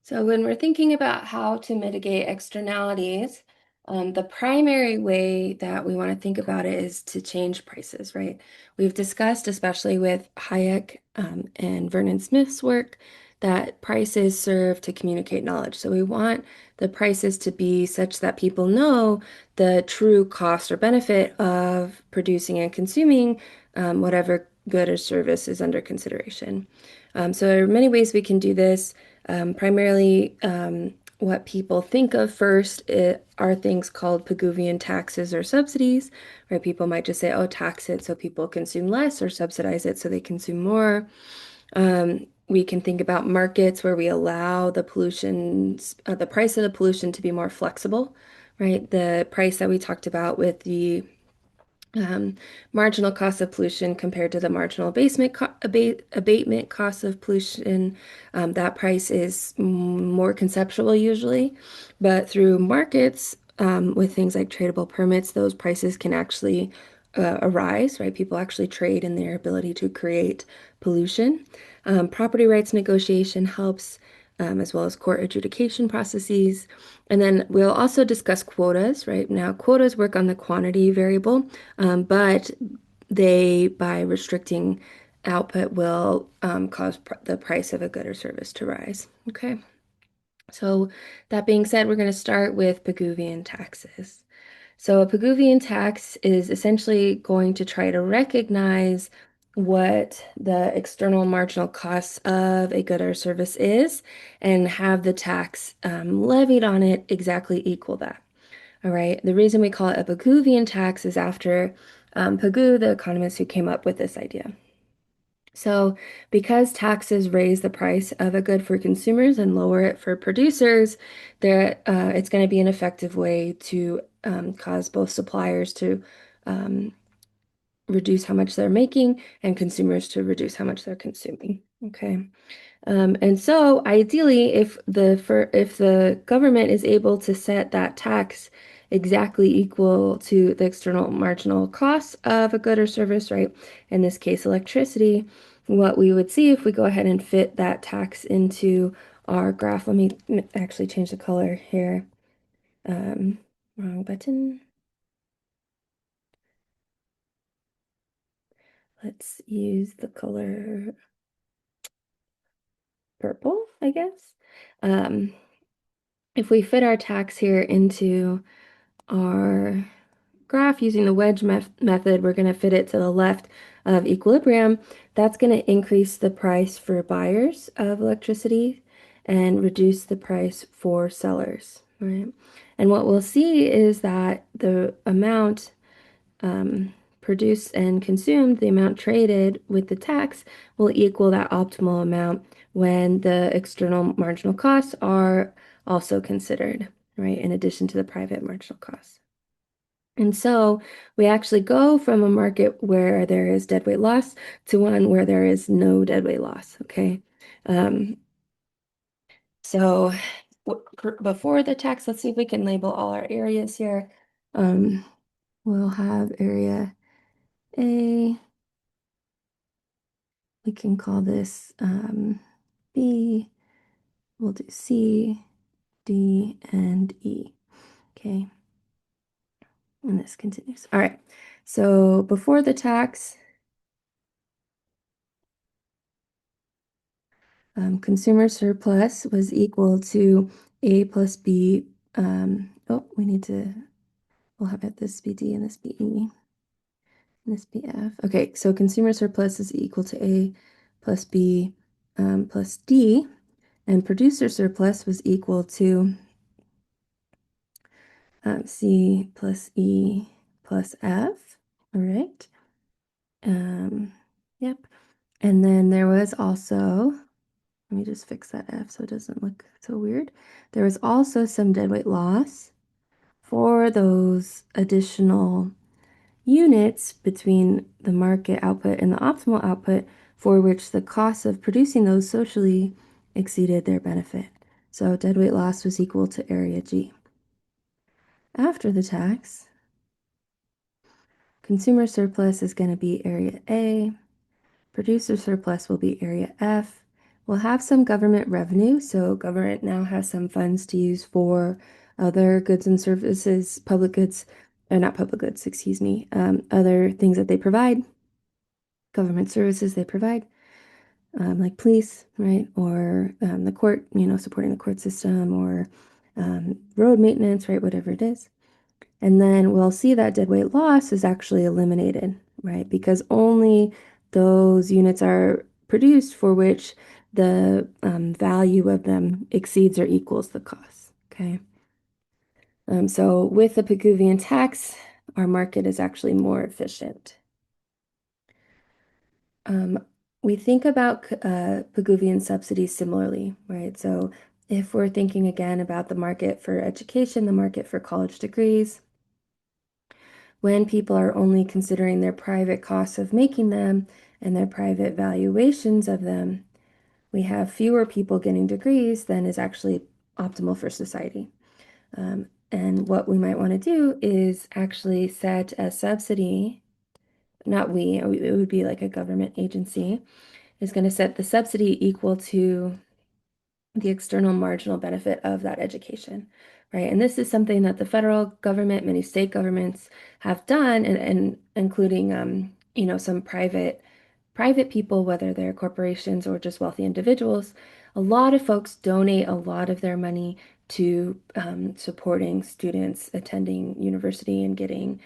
So when we're thinking about how to mitigate externalities, the primary way that we want to think about it is to change prices, right? We've discussed, especially with Hayek and Vernon Smith's work, that prices serve to communicate knowledge. So we want the prices to be such that people know the true cost or benefit of producing and consuming whatever good or service is under consideration. So there are many ways we can do this. Primarily, what people think of first are things called Pigouvian taxes or subsidies, right? People might just say, oh, tax it so people consume less, or subsidize it so they consume more. We can think about markets where we allow the price of the pollution to be more flexible, right? The price that we talked about with the um, marginal cost of pollution compared to the marginal abatement cost of pollution. That price is more conceptual usually, but through markets with things like tradable permits, those prices can actually arise, right? People actually trade in their ability to create pollution. Property rights negotiation helps, as well as court adjudication processes. And then we'll also discuss quotas, right? Now, quotas work on the quantity variable, but they, by restricting output, will cause the price of a good or service to rise. Okay. So that being said, we're going to start with Pigouvian taxes. So a Pigouvian tax is essentially going to try to recognize what the external marginal cost of a good or service is and have the tax levied on it exactly equal that. All right. The reason we call it a Pigouvian tax is after Pigou, the economist who came up with this idea. So, because taxes raise the price of a good for consumers and lower it for producers, it's going to be an effective way to cause both suppliers to um, reduce how much they're making and consumers to reduce how much they're consuming. Okay. And so ideally, if the government is able to set that tax exactly equal to the external marginal costs of a good or service, right? In this case, electricity, what we would see if we go ahead and fit that tax into our graph. Let me actually change the color here. Wrong button. Let's use the color purple, I guess. Um, if we fit our tax here into our graph using the wedge method, we're going to fit it to the left of equilibrium. That's going to increase the price for buyers of electricity and reduce the price for sellers, right? And what we'll see is that the amount produced and consumed, the amount traded with the tax, will equal that optimal amount when the external marginal costs are also considered, right? In addition to the private marginal costs. And so we actually go from a market where there is deadweight loss to one where there is no deadweight loss. Okay. Um, so before the tax, let's see if we can label all our areas here. Um, we'll have area A. We can call this B. We'll do C, D, and E. Okay. And this continues. All right. So before the tax, consumer surplus was equal to A plus B. We'll have it this be D and this be E and this be F. Okay, so consumer surplus is equal to A plus B plus D, and producer surplus was equal to C plus E plus F. All right. Yep. And then there was also, let me just fix that F so it doesn't look so weird. There was also some deadweight loss for those additional units between the market output and the optimal output for which the cost of producing those socially exceeded their benefit. So deadweight loss was equal to area G. After the tax, consumer surplus is going to be area A, producer surplus will be area F, We'll have some government revenue, so government now has some funds to use for other goods and services, public goods, or not public goods, excuse me, other things that they provide, government services they provide, like police, right, or the court, supporting the court system, or road maintenance, right, whatever it is. And then we'll see that deadweight loss is actually eliminated, right? Because only those units are produced for which the value of them exceeds or equals the cost, okay? So with the Pigouvian tax, our market is actually more efficient. We think about Pigouvian subsidies similarly, right? So if we're thinking again about the market for education, the market for college degrees, when people are only considering their private costs of making them and their private valuations of them, we have fewer people getting degrees than is actually optimal for society. And what we might want to do is actually set a subsidy, not we, it would be like a government agency, is going to set the subsidy equal to the external marginal benefit of that education, right? And this is something that the federal government, many state governments have done, and including, some private people, whether they're corporations or just wealthy individuals. A lot of folks donate a lot of their money to supporting students attending university and getting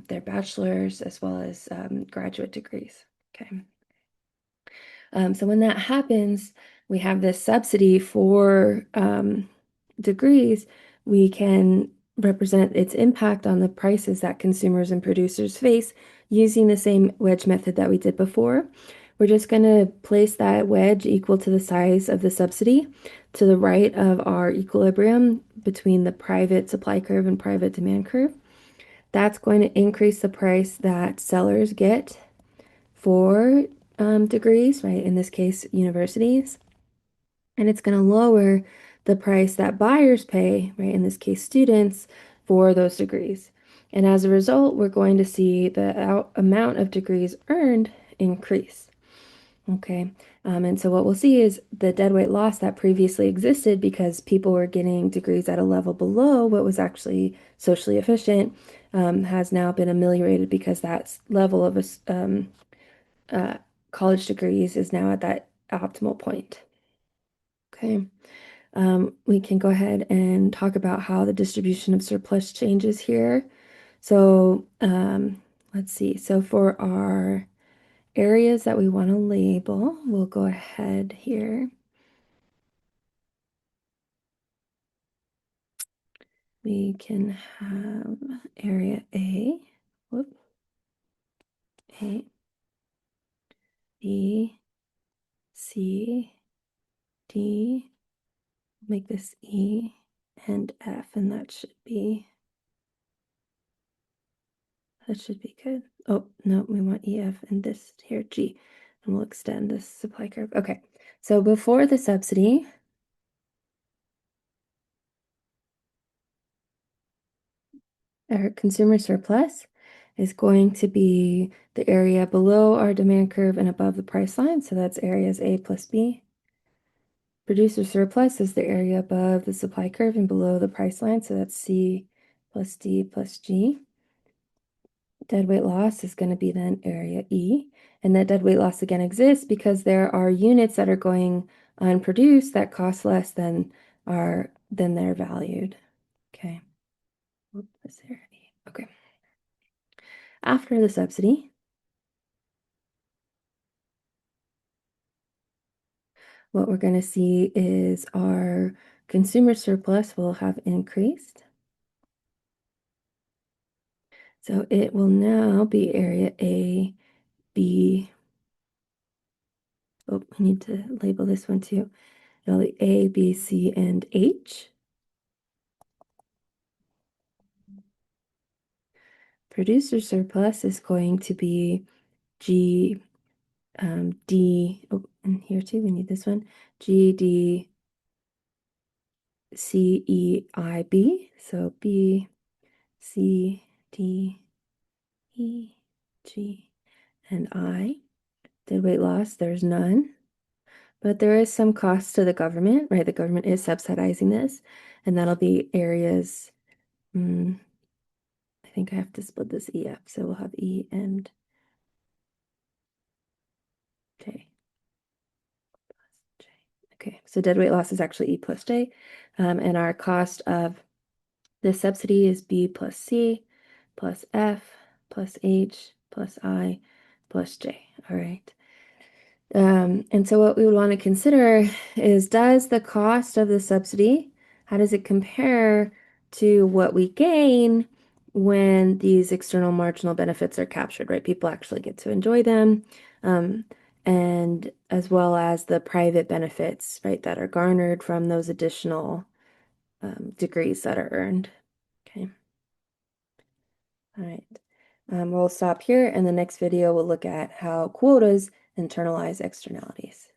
their bachelor's as well as graduate degrees. Okay. So when that happens, we have this subsidy for degrees. We can represent its impact on the prices that consumers and producers face using the same wedge method that we did before. We're just going to place that wedge equal to the size of the subsidy to the right of our equilibrium between the private supply curve and private demand curve. That's going to increase the price that sellers get for degrees, right? In this case, universities. And it's going to lower the price that buyers pay, right? In this case, students, for those degrees. And as a result, we're going to see the amount of degrees earned increase. Okay. And so what we'll see is the deadweight loss that previously existed because people were getting degrees at a level below what was actually socially efficient has now been ameliorated because that level of college degrees is now at that optimal point. Okay. We can go ahead and talk about how the distribution of surplus changes here. So let's see. So for our areas that we want to label, we'll go ahead here. We can have area A, whoop, A, B, C, D, make this E and F, and that should be good. Oh, no, we want EF and this here, G, and we'll extend this supply curve. Okay, so before the subsidy, our consumer surplus is going to be the area below our demand curve and above the price line. So that's areas A plus B. Producer surplus is the area above the supply curve and below the price line. So that's C plus D plus G. Deadweight loss is going to be then area E. And that deadweight loss again exists because there are units that are going unproduced that cost less than they're valued. Okay. Whoop, this area E. Okay. After the subsidy, what we're going to see is our consumer surplus will have increased. So it will now be area A, B. Oh, we need to label this one too. It'll be A, B, C, and H. Producer surplus is going to be G, D. Oh, and here too, we need this one. G, D, C, E, I, B. So B, C, D, E, G, and I. Deadweight loss, there's none. But there is some cost to the government, right? The government is subsidizing this, and that'll be areas. mm, I think I have to split this E up, so we'll have E and J. J. Okay, so dead weight loss is actually E plus J, and our cost of this subsidy is B plus C plus F plus H plus I plus J. All right. And so what we would want to consider is, does the cost of the subsidy, how does it compare to what we gain when these external marginal benefits are captured, right? People actually get to enjoy them, um, and as well as the private benefits, right, that are garnered from those additional degrees that are earned. Okay. All right. We'll stop here, and the next video we'll look at how quotas internalize externalities.